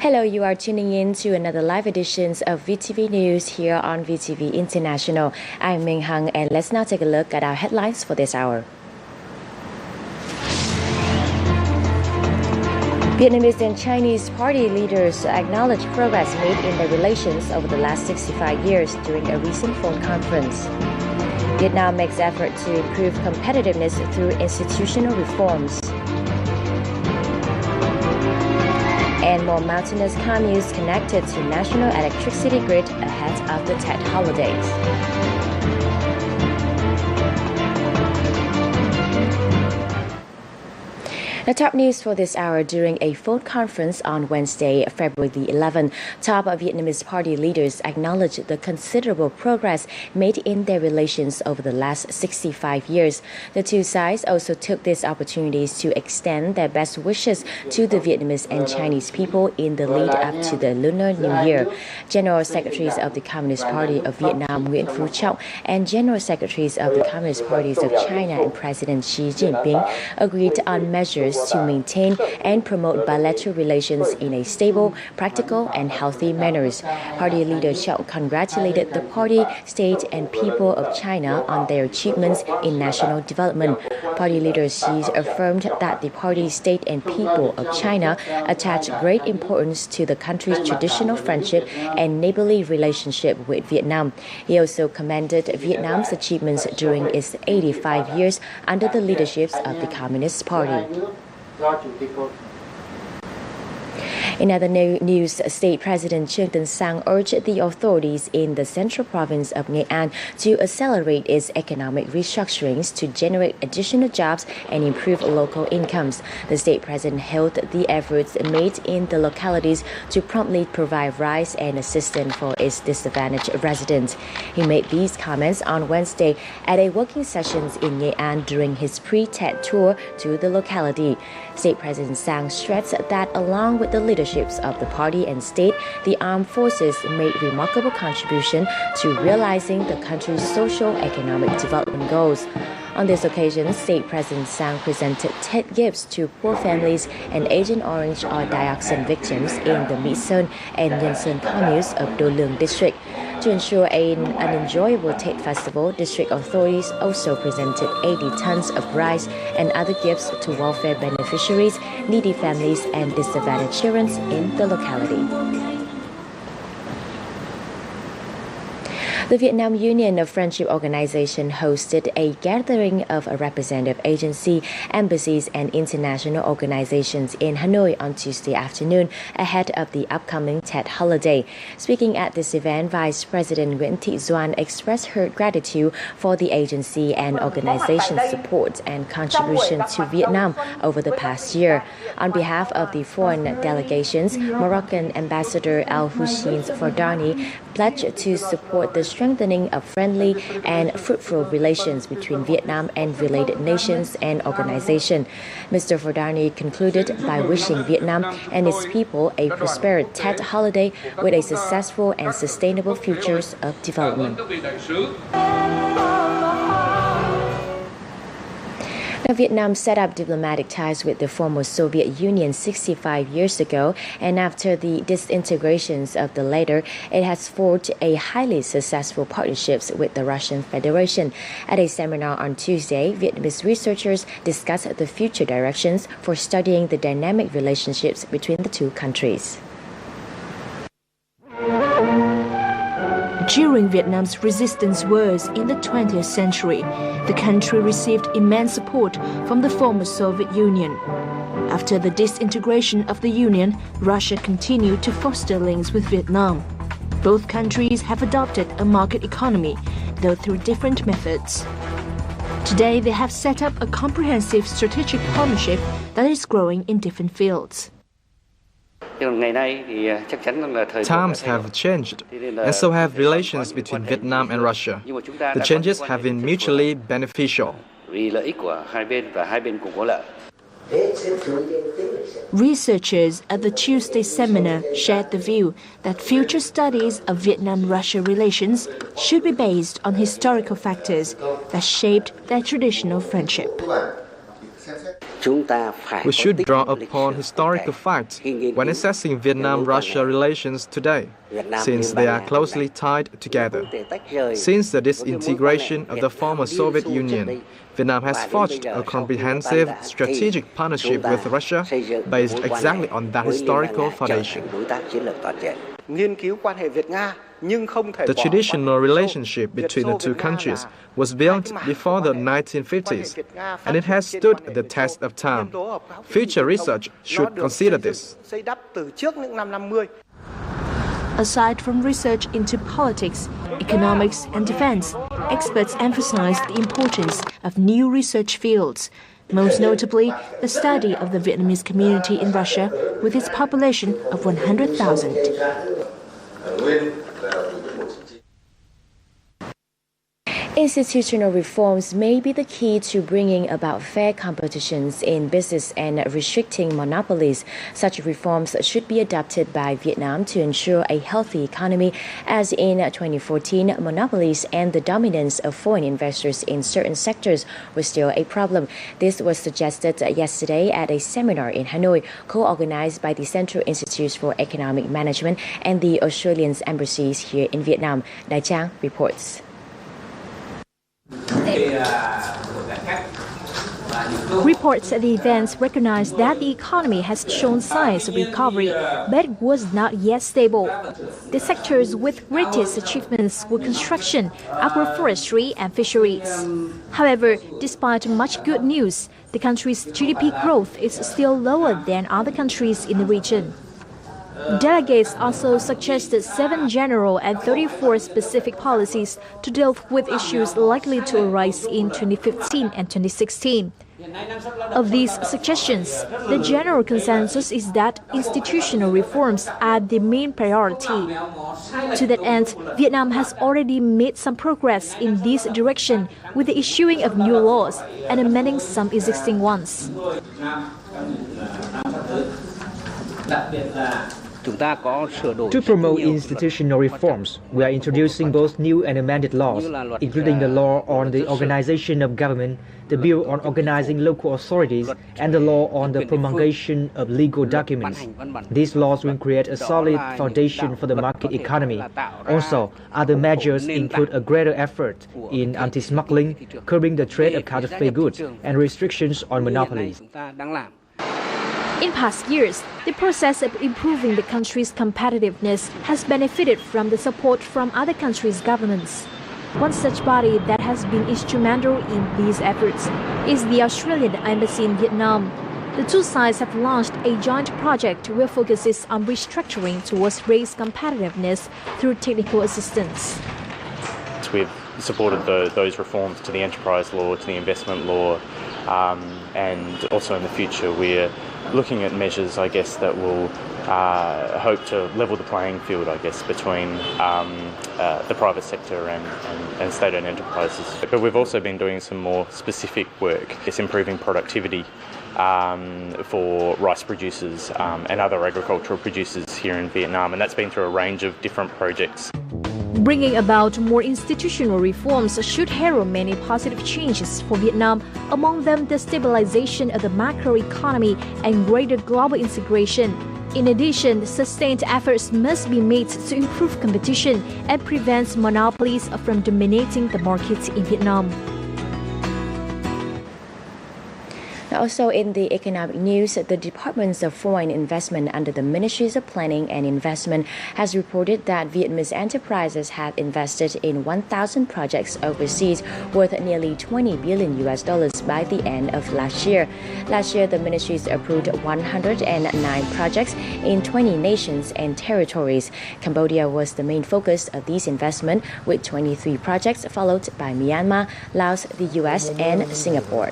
Hello, you are tuning in to another live edition of VTV News here on VTV International. I'm Minh Hằng, and let's now take a look at our headlines for this hour. Vietnamese and Chinese party leaders acknowledge progress made in their relations over the last 65 years during a recent phone conference. Vietnam makes effort to improve competitiveness through institutional reforms. And more mountainous communes connected to national electricity grid ahead of the Tet holidays. The top news for this hour: during a phone conference on Wednesday, February the 11th, top Vietnamese party leaders acknowledged the considerable progress made in their relations over the last 65 years. The two sides also took these opportunities to extend their best wishes to the Vietnamese and Chinese people in the lead up to the Lunar New Year. General Secretaries of the Communist Party of Vietnam Nguyễn Phú Trọng and General Secretaries of the Communist Parties of China and President Xi Jinping agreed on measures to maintain and promote bilateral relations in a stable, practical, and healthy manner. Party leader Chao congratulated the party, state, and people of China on their achievements in national development. Party leader Xi affirmed that the party, state, and people of China attach great importance to the country's traditional friendship and neighborly relationship with Vietnam. He also commended Vietnam's achievements during its 85 years under the leadership of the Communist Party. In other news, State President Trương Tấn Sang urged the authorities in the central province of Nghệ An to accelerate its economic restructurings to generate additional jobs and improve local incomes. The state president hailed the efforts made in the localities to promptly provide rice and assistance for its disadvantaged residents. He made these comments on Wednesday at a working session in Nghệ An during his pre-Tet tour to the locality. State President Sang stressed that along with the leaderships of the party and state, the armed forces made remarkable contribution to realizing the country's social-economic development goals. On this occasion, State President Sang presented Tet gifts to poor families and Agent Orange or dioxin victims in the Mỹ Sơn and Nhân Sơn communes of Đô Lương district. To ensure an enjoyable Tet festival, district authorities also presented 80 tons of rice and other gifts to welfare beneficiaries, needy families, and disadvantaged children in the locality. The Vietnam Union of Friendship Organization hosted a gathering of a representative agency, embassies, and international organizations in Hanoi on Tuesday afternoon ahead of the upcoming Tet holiday. Speaking at this event, Vice President Nguyễn Thị Doan expressed her gratitude for the agency and organization's support and contribution to Vietnam over the past year. On behalf of the foreign delegations, Moroccan Ambassador Al-Hussein Fordani pledged to support the strengthening of friendly and fruitful relations between Vietnam and related nations and organizations. Mr. Fordani concluded by wishing Vietnam and its people a prosperous Tet holiday with a successful and sustainable future of development. Now, Vietnam set up diplomatic ties with the former Soviet Union 65 years ago, and after the disintegrations of the latter, it has forged a highly successful partnerships with the Russian Federation. At a seminar on Tuesday, Vietnamese researchers discussed the future directions for studying the dynamic relationships between the two countries. During Vietnam's resistance wars in the 20th century, the country received immense support from the former Soviet Union. After the disintegration of the Union, Russia continued to foster links with Vietnam. Both countries have adopted a market economy, though through different methods. Today, they have set up a comprehensive strategic partnership that is growing in different fields. Times have changed, and so have relations between Vietnam and Russia. The changes have been mutually beneficial. Researchers at the Tuesday seminar shared the view that future studies of Vietnam-Russia relations should be based on historical factors that shaped their traditional friendship. We should draw upon historical facts when assessing Vietnam-Russia relations today, since they are closely tied together. Since the disintegration of the former Soviet Union, Vietnam has forged a comprehensive strategic partnership with Russia based exactly on that historical foundation. The traditional relationship between the two countries was built before the 1950s, and it has stood the test of time. Future research should consider this. Aside from research into politics, economics, and defense, experts emphasize the importance of new research fields, most notably the study of the Vietnamese community in Russia with its population of 100,000. Institutional reforms may be the key to bringing about fair competitions in business and restricting monopolies. Such reforms should be adopted by Vietnam to ensure a healthy economy, as in 2014, monopolies and the dominance of foreign investors in certain sectors was still a problem. This was suggested yesterday at a seminar in Hanoi, co-organized by the Central Institute for Economic Management and the Australian embassies here in Vietnam. Dai Chang reports. Reports at the events recognized that the economy has shown signs of recovery, but it was not yet stable. The sectors with greatest achievements were construction, agroforestry, and fisheries. However, despite much good news, the country's GDP growth is still lower than other countries in the region. Delegates also suggested 7 general and 34 specific policies to deal with issues likely to arise in 2015 and 2016. Of these suggestions, the general consensus is that institutional reforms are the main priority. To that end, Vietnam has already made some progress in this direction with the issuing of new laws and amending some existing ones. To promote institutional reforms, we are introducing both new and amended laws, including the law on the organization of government, the bill on organizing local authorities, and the law on the promulgation of legal documents. These laws will create a solid foundation for the market economy. Also, other measures include a greater effort in anti-smuggling, curbing the trade of counterfeit goods, and restrictions on monopolies. In past years, the process of improving the country's competitiveness has benefited from the support from other countries' governments. One such body that has been instrumental in these efforts is the Australian Embassy in Vietnam. The two sides have launched a joint project which focuses on restructuring towards raise competitiveness through technical assistance. We've supported those reforms to the enterprise law, to the investment law, and also in the future we're looking at measures, I guess, that will hope to level the playing field, I guess, between the private sector and state-owned enterprises. But we've also been doing some more specific work. It's improving productivity for rice producers and other agricultural producers here in Vietnam, and that's been through a range of different projects. Bringing about more institutional reforms should herald many positive changes for Vietnam, among them the stabilization of the macroeconomy and greater global integration. In addition, sustained efforts must be made to improve competition and prevent monopolies from dominating the market in Vietnam. Also in the economic news, the Department of Foreign Investment under the Ministries of Planning and Investment has reported that Vietnamese enterprises have invested in 1,000 projects overseas worth nearly $20 billion by the end of last year. Last year, the ministries approved 109 projects in 20 nations and territories. Cambodia was the main focus of these investments, with 23 projects, followed by Myanmar, Laos, the US, and Singapore.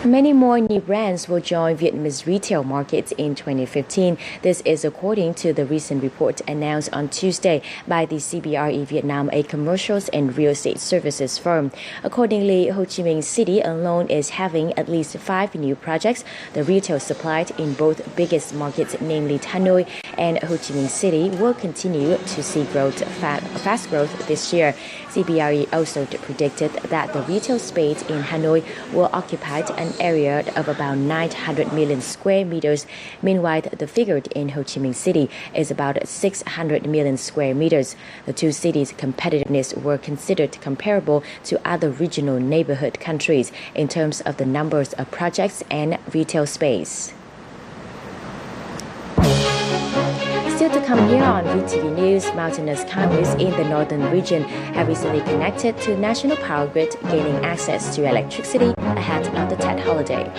Many more new brands will join Vietnamese retail markets in 2015. This is according to the recent report announced on Tuesday by the CBRE Vietnam, a commercials and real estate services firm. Accordingly, Ho Chi Minh City alone is having at least 5 new projects. The retail supplied in both biggest markets, namely Hanoi and Ho Chi Minh City, will continue to see fast growth this year. CBRE also predicted that the retail space in Hanoi will occupy an area of about 900 million square meters. Meanwhile, the figure in Ho Chi Minh City is about 600 million square meters. The two cities' competitiveness were considered comparable to other regional neighborhood countries in terms of the numbers of projects and retail space. Still to come here on VTV News, mountainous commutes in the northern region have recently connected to national power grid, gaining access to electricity ahead of the Tet holiday.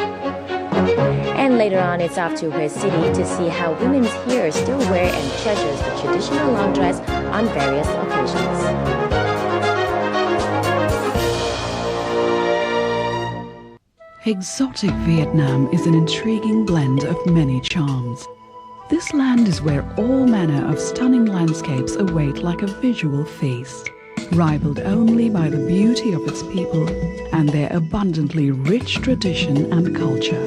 And later on, it's off to Hue City to see how women's hair still wear and treasures the traditional long dress on various occasions. Exotic Vietnam is an intriguing blend of many charms. This land is where all manner of stunning landscapes await like a visual feast, rivaled only by the beauty of its people and their abundantly rich tradition and culture.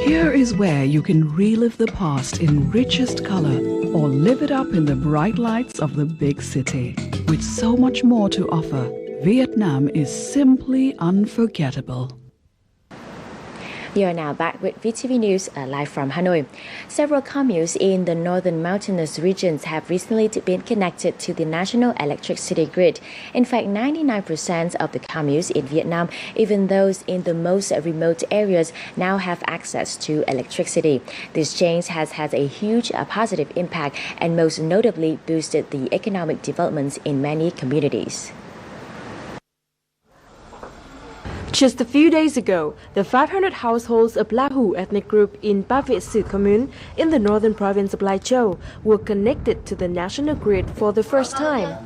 Here is where you can relive the past in richest color or live it up in the bright lights of the big city. With so much more to offer, Vietnam is simply unforgettable. You are now back with VTV News live from Hanoi. Several communes in the northern mountainous regions have recently been connected to the national electricity grid. In fact, 99% of the communes in Vietnam, even those in the most remote areas, now have access to electricity. This change has had a huge positive impact and most notably boosted the economic developments in many communities. Just a few days ago, the 500 households of La Hủ ethnic group in Ba Vệ Sư commune in the northern province of Lai Châu were connected to the national grid for the first time.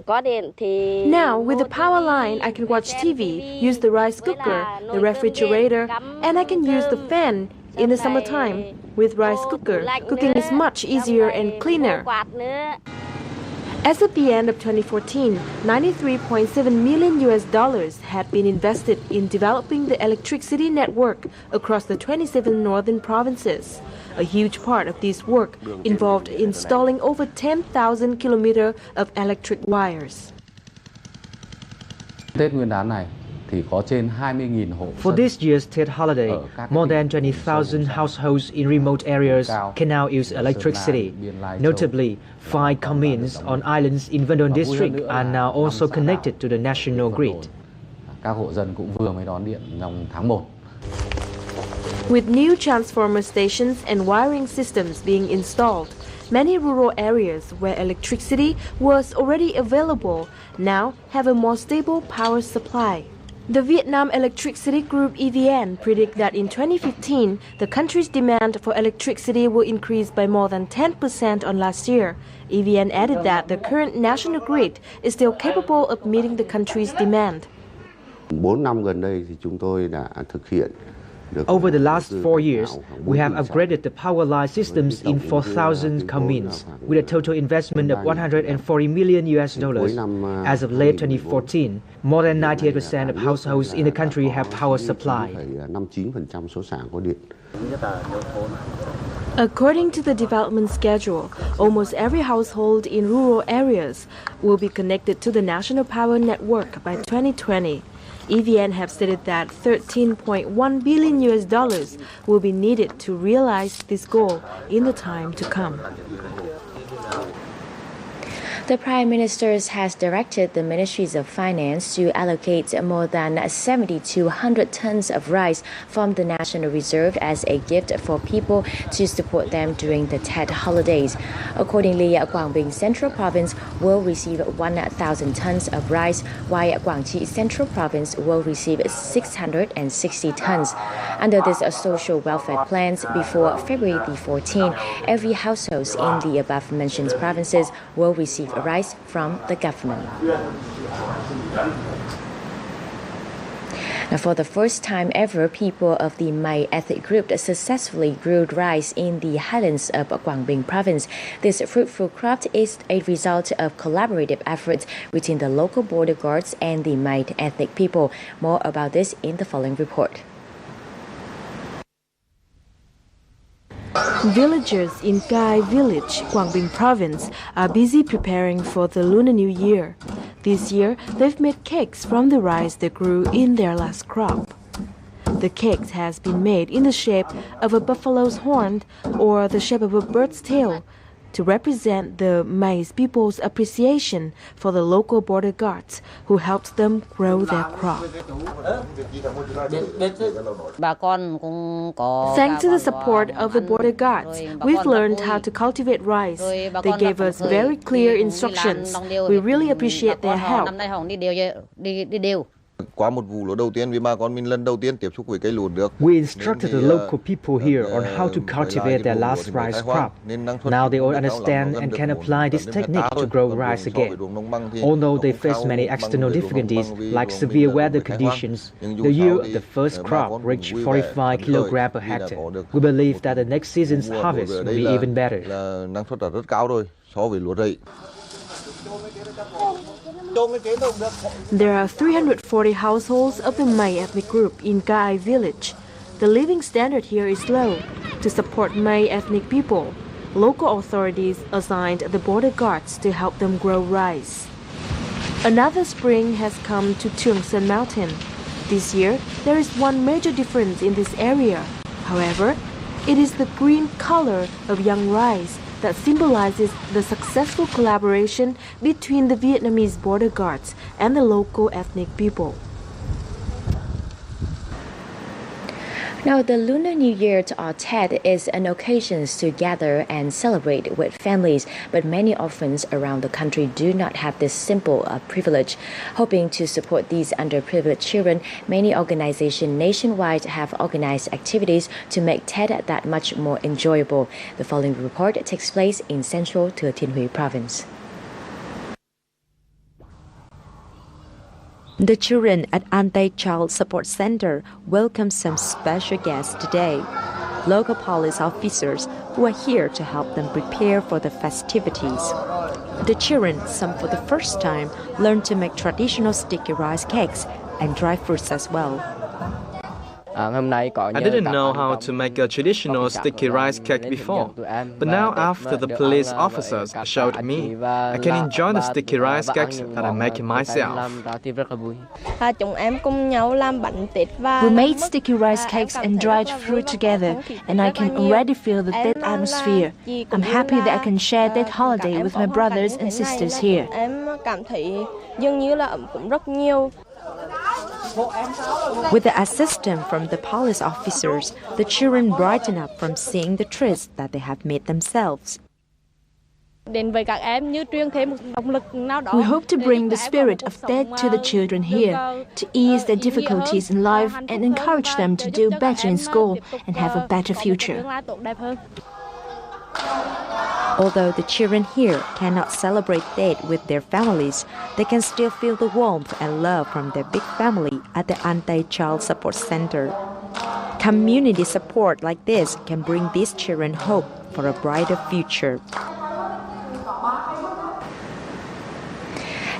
Now, with the power line, I can watch TV, use the rice cooker, the refrigerator, and I can use the fan in the summertime. With rice cooker, cooking is much easier and cleaner. As of the end of 2014, $93.7 million had been invested in developing the electricity network across the 27 northern provinces. A huge part of this work involved installing over 10,000 kilometers of electric wires. For this year's Tet holiday, more than 20,000 households in remote areas can now use electricity. Notably, 5 communes on islands in Vân Đồn district are now also connected to the national grid. With new transformer stations and wiring systems being installed, many rural areas where electricity was already available now have a more stable power supply. The Vietnam Electricity Group EVN predict that in 2015, the country's demand for electricity will increase by more than 10% on last year. EVN added that the current national grid is still capable of meeting the country's demand. 4 năm gần đây thì chúng tôi đã thực hiện. Over the last 4 years, we have upgraded the power line systems in 4,000 communes with a total investment of $140 million. As of late 2014, more than 98% of households in the country have power supply. According to the development schedule, almost every household in rural areas will be connected to the national power network by 2020. EVN have stated that $13.1 billion will be needed to realize this goal in the time to come. The Prime Minister has directed the Ministries of Finance to allocate more than 7,200 tons of rice from the National Reserve as a gift for people to support them during the Tet holidays. Accordingly, Quảng Bình Central Province will receive 1,000 tons of rice, while Quảng Trị Central Province will receive 660 tons. Under this social welfare plans, before February the 14th, every household in the above-mentioned provinces will receive rice from the government. Now, for the first time ever, people of the Mai ethnic group successfully grew rice in the highlands of Quảng province. This fruitful crop is a result of collaborative efforts between the local border guards and the Mai ethnic people. More about this in the following report. Villagers in Gai village, Quảng province, are busy preparing for the Lunar New Year. This year, they've made cakes from the rice they grew in their last crop. The cake has been made in the shape of a buffalo's horn or the shape of a bird's tail to represent the Mai's people's appreciation for the local border guards who helped them grow their crop. Thanks to the support of the border guards, we've learned how to cultivate rice. They gave us very clear instructions. We really appreciate their help. We instructed the local people here on how to cultivate their last rice crop. Now they all understand and can apply this technique to grow rice again. Although they face many external difficulties like severe weather conditions, the yield of the first crop reached 45 kg per hectare. We believe that the next season's harvest will be even better. There are 340 households of the Mai ethnic group in Gai village. The living standard here is low. To support Mai ethnic people, local authorities assigned the border guards to help them grow rice. Another spring has come to Trường Sơn Mountain. This year, there is one major difference in this area. However, it is the green color of young rice that symbolizes the successful collaboration between the Vietnamese border guards and the local ethnic people. Now, the Lunar New Year to Tet is an occasion to gather and celebrate with families, but many orphans around the country do not have this simple privilege. Hoping to support these underprivileged children, many organizations nationwide have organized activities to make Tet that much more enjoyable. The following report takes place in central Thừa Thiên Huế province. The children at Anti-Child Support Center welcome some special guests today. Local police officers who are here to help them prepare for the festivities. The children, some for the first time, learn to make traditional sticky rice cakes and dry fruits as well. I didn't know how to make a traditional sticky rice cake before, but now after the police officers showed me, I can enjoy the sticky rice cakes that I make myself. We made sticky rice cakes and dried fruit together, and I can already feel the Tết atmosphere. I'm happy that I can share that holiday with my brothers and sisters here. With the assistance from the police officers, the children brighten up from seeing the treats that they have made themselves. We hope to bring the spirit of Tết to the children here, to ease their difficulties in life and encourage them to do better in school and have a better future. Although the children here cannot celebrate Tết with their families, they can still feel the warmth and love from their big family at the Anti-Child Support Center. Community support like this can bring these children hope for a brighter future.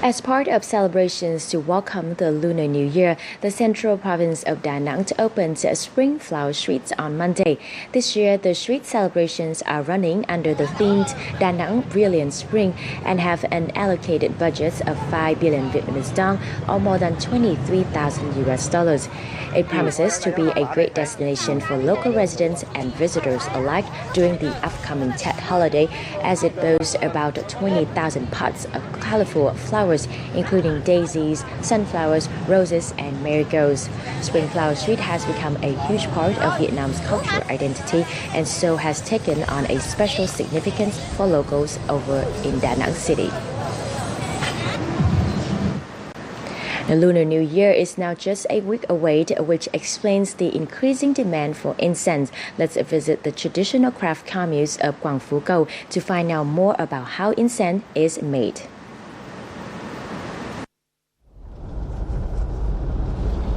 As part of celebrations to welcome the Lunar New Year, the central province of Da Nang opened spring flower streets on Monday. This year, the street celebrations are running under the theme Da Nang Brilliant Spring and have an allocated budget of 5 billion Vietnamese dong, or more than $23,000. It promises to be a great destination for local residents and visitors alike during the upcoming Tet holiday, as it boasts about 20,000 pots of colorful flowers, including daisies, sunflowers, roses, and marigolds. Spring Flower Street has become a huge part of Vietnam's cultural identity and so has taken on a special significance for locals over in Da Nang City. The Lunar New Year is now just a week away, which explains the increasing demand for incense. Let's visit the traditional craft communes of Quảng Phú Cầu to find out more about how incense is made.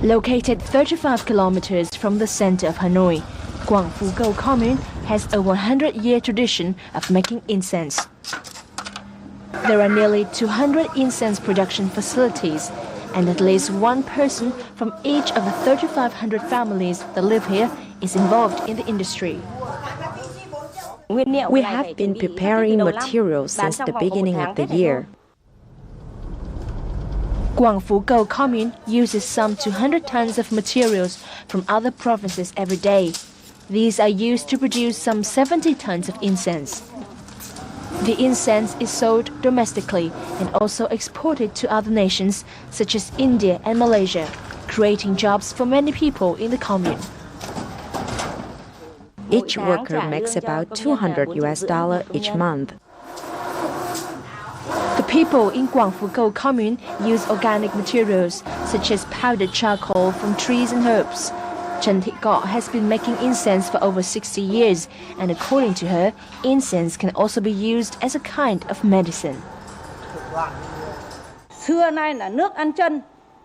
Located 35 kilometers from the center of Hanoi, Guangfu Commune has a 100-year tradition of making incense. There are nearly 200 incense production facilities, and at least one person from each of the 3,500 families that live here is involved in the industry. We have been preparing materials since the beginning of the year. Guangfu Commune uses some 200 tons of materials from other provinces every day. These are used to produce some 70 tons of incense. The incense is sold domestically and also exported to other nations such as India and Malaysia, creating jobs for many people in the commune. Each worker makes about $200 each month. The people in Guangfu Commune use organic materials such as powdered charcoal from trees and herbs. Chen Thiko has been making incense for over 60 years, and according to her, incense can also be used as a kind of medicine.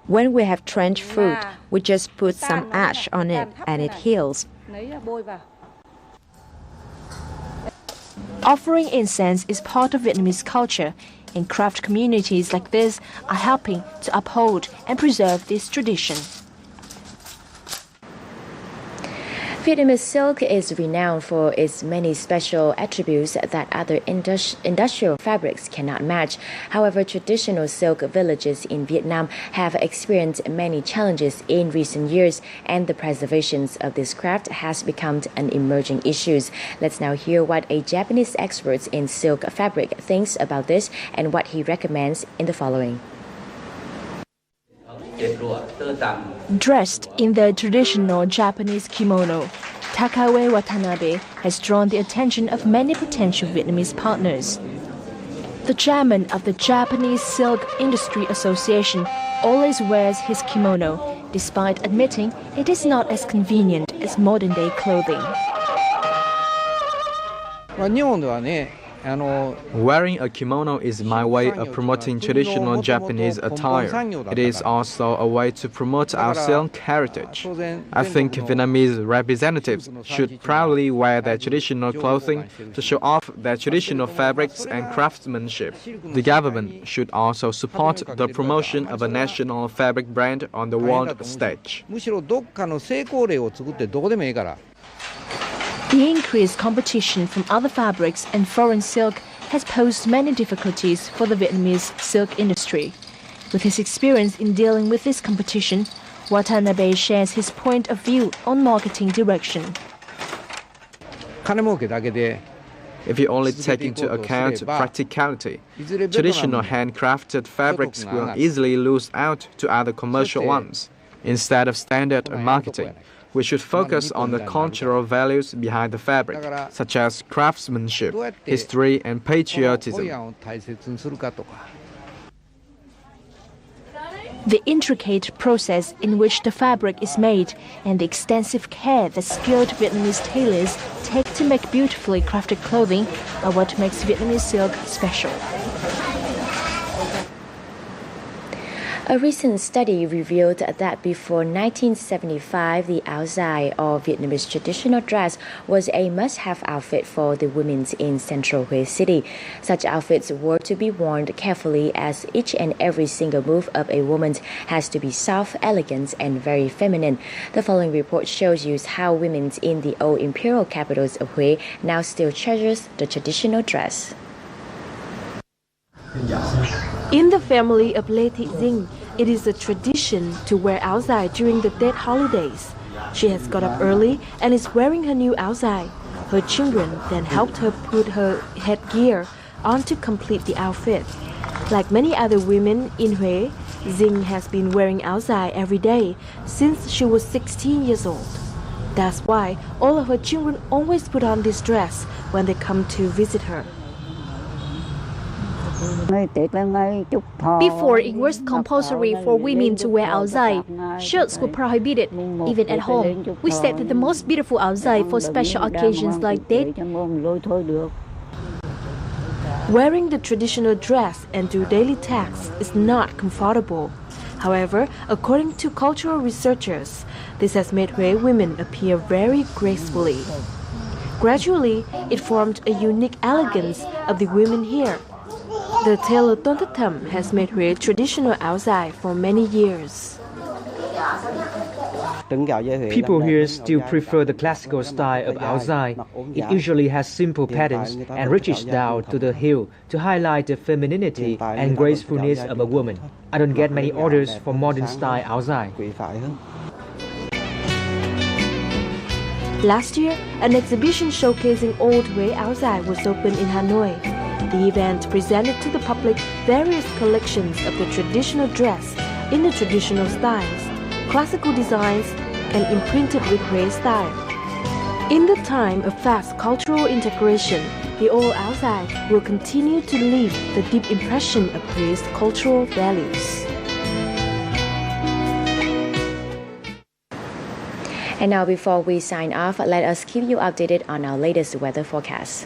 When we have trench food, we just put some ash on it and it heals. Offering incense is part of Vietnamese culture, and craft communities like this are helping to uphold and preserve this tradition. Vietnamese silk is renowned for its many special attributes that other industrial fabrics cannot match. However, traditional silk villages in Vietnam have experienced many challenges in recent years, and the preservation of this craft has become an emerging issue. Let's now hear what a Japanese expert in silk fabric thinks about this and what he recommends in the following. Dressed in the traditional Japanese kimono, Takaue Watanabe has drawn the attention of many potential Vietnamese partners. The chairman of the Japanese Silk Industry Association always wears his kimono, despite admitting it is not as convenient as modern-day clothing. Wearing a kimono is my way of promoting traditional Japanese attire. It is also a way to promote our silk heritage. I think Vietnamese representatives should proudly wear their traditional clothing to show off their traditional fabrics and craftsmanship. The government should also support the promotion of a national fabric brand on the world stage. The increased competition from other fabrics and foreign silk has posed many difficulties for the Vietnamese silk industry. With his experience in dealing with this competition, Watanabe shares his point of view on marketing direction. If you only take into account practicality, traditional handcrafted fabrics will easily lose out to other commercial ones. Instead of standard marketing, we should focus on the cultural values behind the fabric, such as craftsmanship, history, and patriotism. The intricate process in which the fabric is made and the extensive care that skilled Vietnamese tailors take to make beautifully crafted clothing are what makes Vietnamese silk special. A recent study revealed that before 1975, the áo dài, or Vietnamese traditional dress, was a must-have outfit for the women in central Hue City. Such outfits were to be worn carefully, as each and every single move of a woman has to be soft, elegant, and very feminine. The following report shows you how women in the old imperial capitals of Hue now still treasures the traditional dress. In the family of Lê Thị Dinh, it is a tradition to wear áo dài during the Tết holidays. She has got up early and is wearing her new áo dài. Her children then helped her put her headgear on to complete the outfit. Like many other women in Hue, Dinh has been wearing áo dài every day since she was 16 years old. That's why all of her children always put on this dress when they come to visit her. Before, it was compulsory for women to wear áo dài. Shirts were prohibited, even at home. We said that the most beautiful áo dài for special occasions like Tết. Wearing the traditional dress and do daily tasks is not comfortable. However, according to cultural researchers, this has made Huế women appear very gracefully. Gradually, it formed a unique elegance of the women here. The tailor Tôn Thất Thẩm has made Huế traditional áo dài for many years. People here still prefer the classical style of áo dài. It usually has simple patterns and reaches down to the heel to highlight the femininity and gracefulness of a woman. I don't get many orders for modern style áo dài. Last year, an exhibition showcasing old Huế áo dài was opened in Hanoi. The event presented to the public various collections of the traditional dress in the traditional styles, classical designs, and imprinted with Huế style. In the time of fast cultural integration, the old áo dài will continue to leave the deep impression of Hué's cultural values. And now, before we sign off, let us keep you updated on our latest weather forecast.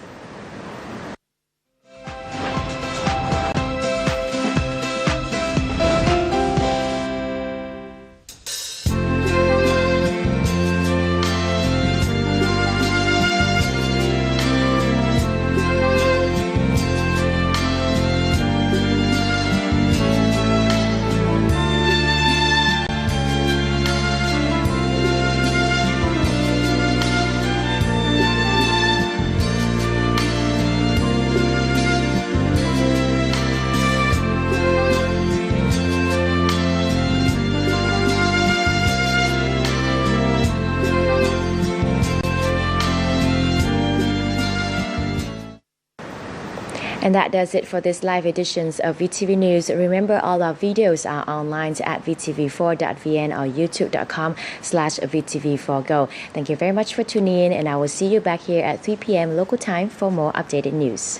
And that does it for this live editions of VTV News. Remember, all our videos are online at vtv4.vn or youtube.com/vtv4go. Thank you very much for tuning in, and I will see you back here at 3 p.m. local time for more updated news.